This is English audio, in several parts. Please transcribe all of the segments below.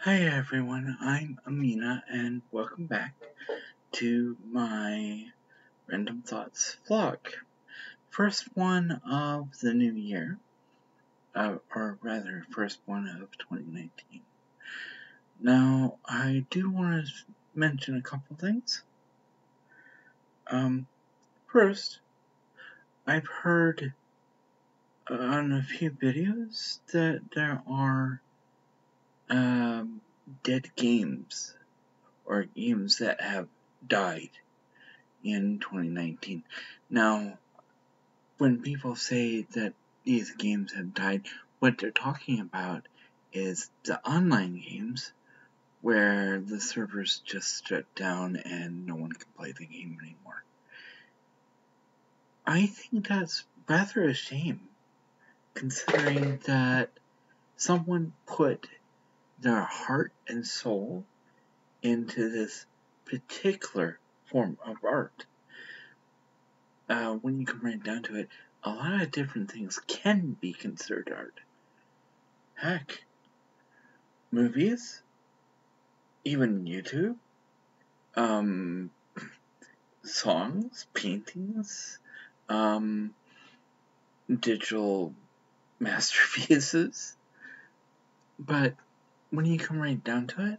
Hi everyone, I'm Mena and welcome back to my Random Thoughts vlog. First one of the new year, or rather first one of 2019. Now, I do want to mention a couple things. First, I've heard on a few videos that there are dead games, or games that have died in 2019. Now, when people say that these games have died, what they're talking about is the online games where the servers just shut down and no one can play the game anymore. I think that's rather a shame, considering that someone put their heart and soul into this particular form of art. When you come right down to it, a lot of different things can be considered art. Heck, movies, even YouTube, songs, paintings, digital masterpieces. But when you come right down to it,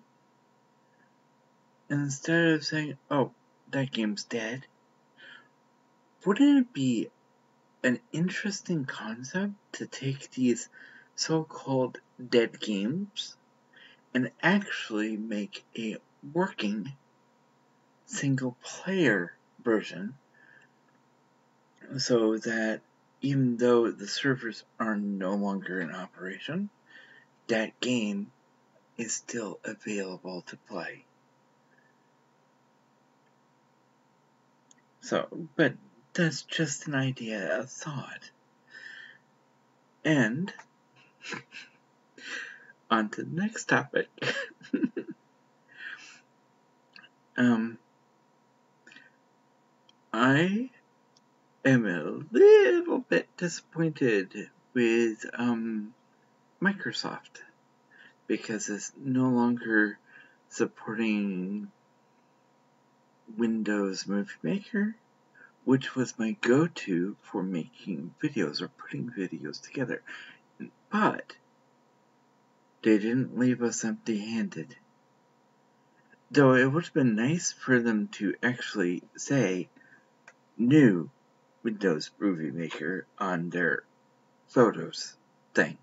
instead of saying, oh, that game's dead, wouldn't it be an interesting concept to take these so-called dead games and actually make a working single-player version, so that even though the servers are no longer in operation, that game is still available to play. But that's just an idea, a thought. And on to the next topic. I am a little bit disappointed with Microsoft, because it's no longer supporting Windows Movie Maker, which was my go-to for making videos or putting videos together. But they didn't leave us empty-handed. Though it would have been nice for them to actually say new Windows Movie Maker on their Photos thing.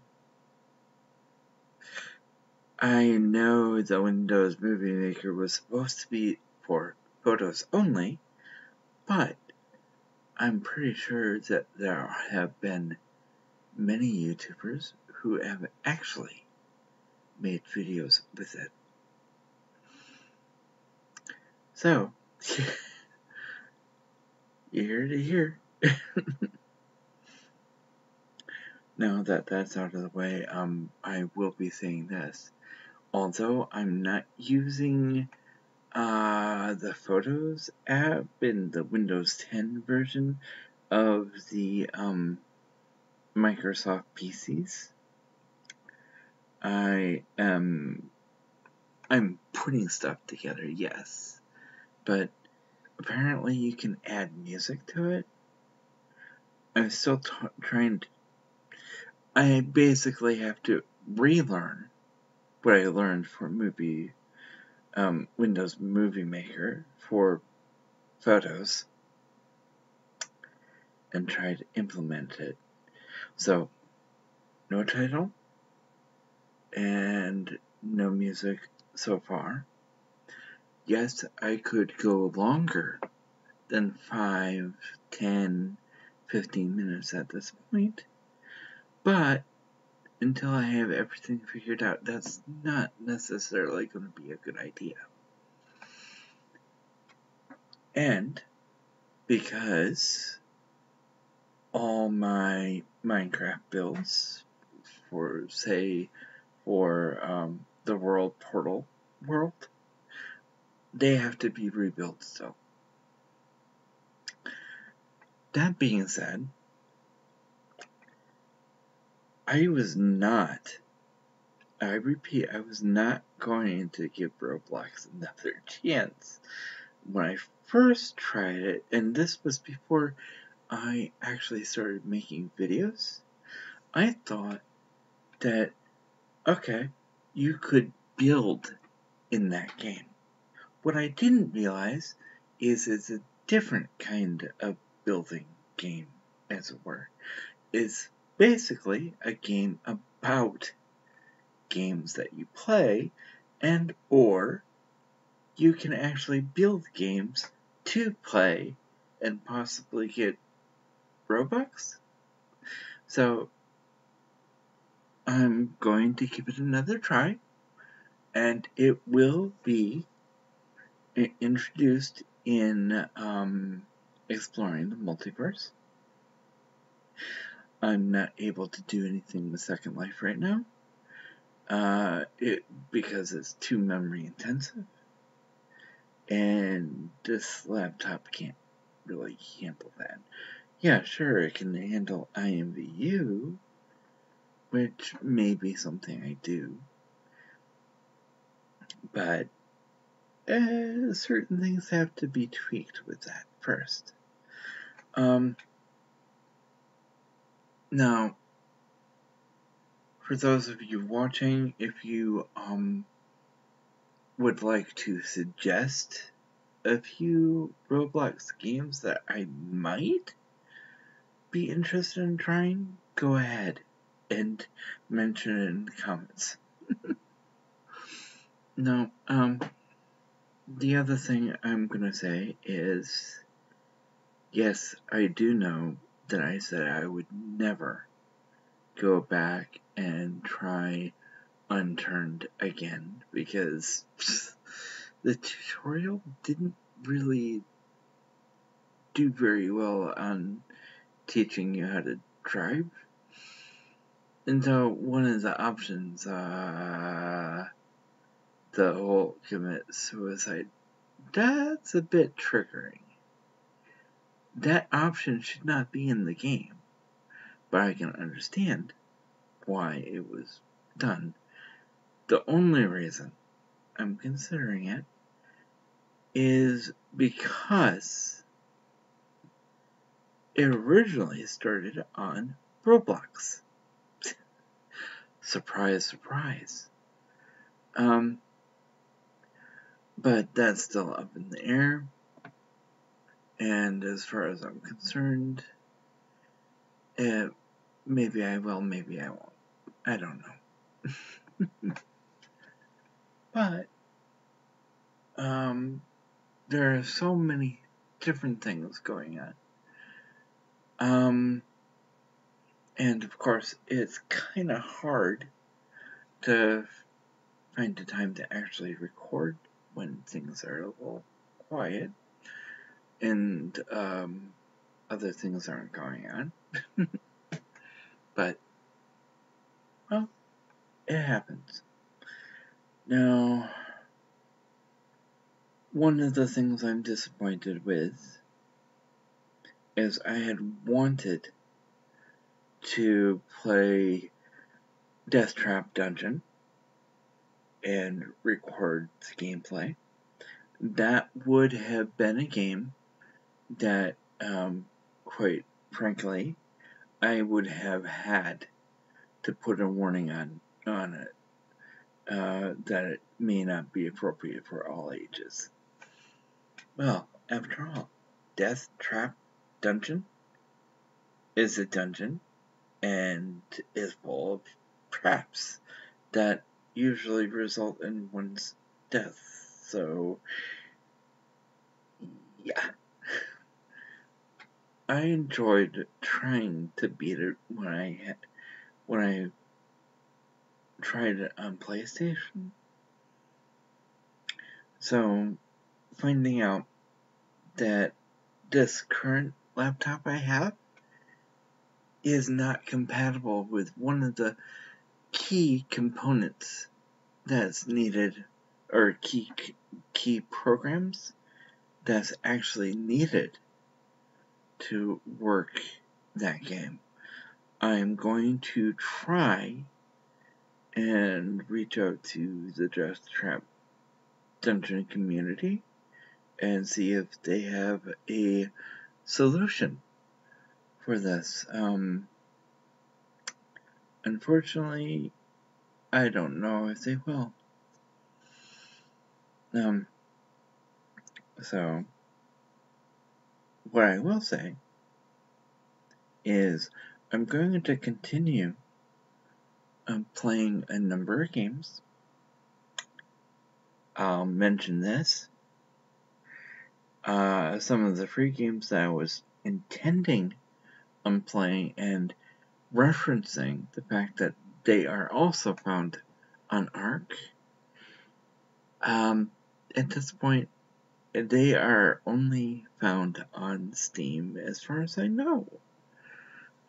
I know the Windows Movie Maker was supposed to be for photos only, but I'm pretty sure that there have been many YouTubers who have actually made videos with it. So, ear to hear. Now that that's out of the way, I will be saying this. Although I'm not using the Photos app in the Windows 10 version of the Microsoft PCs, I'm putting stuff together, yes, but apparently you can add music to it. I'm still trying to. I basically have to relearn what I learned for Windows Movie Maker for Photos and try to implement it. So, no title and no music so far. Yes, I could go longer than 5, 10, 15 minutes at this point, but until I have everything figured out, that's not necessarily going to be a good idea. And because all my Minecraft builds for the world portal world, they have to be rebuilt still. That being said, I was not I repeat, I was not going to give Roblox another chance. When I first tried it, and this was before I actually started making videos, I thought that, okay, you could build in that game. What I didn't realize is it's a different kind of building game, as it were. It's basically a game about games that you play, and or you can actually build games to play and possibly get Robux. So I'm going to give it another try, and it will be introduced in exploring the multiverse. I'm not able to do anything with Second Life right now, because it's too memory intensive, and this laptop can't really handle that. Yeah, sure, it can handle IMVU, which may be something I do, but certain things have to be tweaked with that first. Now, for those of you watching, if you would like to suggest a few Roblox games that I might be interested in trying, go ahead and mention it in the comments. Now, the other thing I'm gonna say is, yes, I do know that I said I would never go back and try Unturned again, because the tutorial didn't really do very well on teaching you how to drive. And so one of the options, the whole commit suicide, that's a bit triggering. That option should not be in the game, but I can understand why it was done. The only reason I'm considering it is because it originally started on Roblox. Surprise, surprise. But that's still up in the air. And as far as I'm concerned, maybe I will, maybe I won't. I don't know. But there are so many different things going on. And of course, it's kind of hard to find the time to actually record when things are a little quiet and other things aren't going on. But, well, it happens. Now, one of the things I'm disappointed with is I had wanted to play Deathtrap Dungeon and record the gameplay. That would have been a game that, quite frankly, I would have had to put a warning on it, that it may not be appropriate for all ages. Well, after all, Deathtrap Dungeon is a dungeon and is full of traps that usually result in one's death. So, yeah. I enjoyed trying to beat it when I tried it on PlayStation. So, finding out that this current laptop I have is not compatible with one of the key components that's needed, or key programs that's actually needed to work that game. I'm going to try and reach out to the Deathtrap Dungeon community and see if they have a solution for this. Unfortunately, I don't know if they will. So, what I will say is I'm going to continue playing a number of games. I'll mention this. Some of the free games that I was intending on playing and referencing the fact that they are also found on Arc. At this point, they are only found on Steam as far as I know.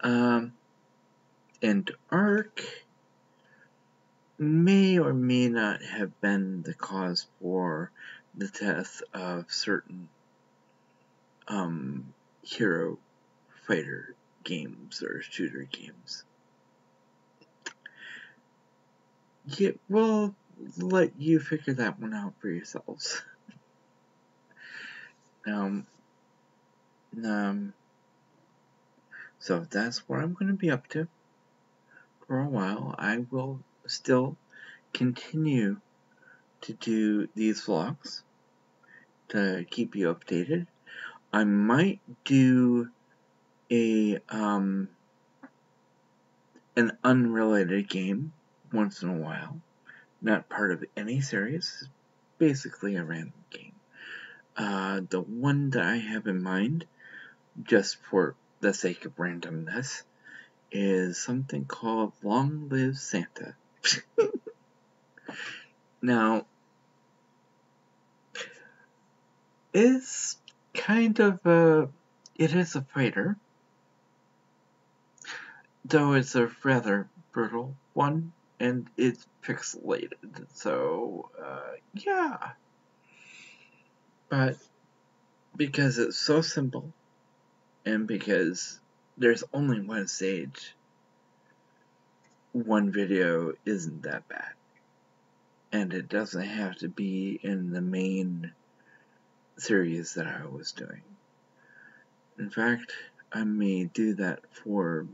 And Arc may or may not have been the cause for the death of certain hero fighter games or shooter games. Yeah, we'll let you figure that one out for yourselves. So that's what I'm going to be up to for a while. I will still continue to do these vlogs to keep you updated. I might do an unrelated game once in a while, not part of any series, basically a random game. The one that I have in mind, just for the sake of randomness, is something called Long Live Santa. Now, it's kind of it is a fighter, though it's a rather brutal one, and it's pixelated, so, yeah. But because it's so simple, and because there's only one stage, one video isn't that bad. And it doesn't have to be in the main series that I was doing. In fact, I may do that for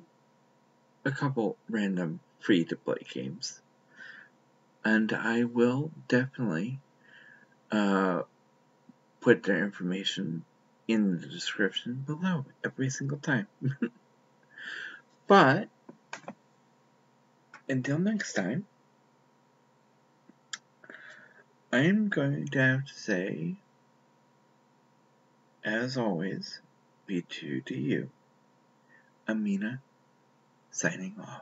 a couple random free-to-play games. And I will definitely put their information in the description below every single time. But until next time, I am going to have to say, as always, be true to you. Mena, signing off.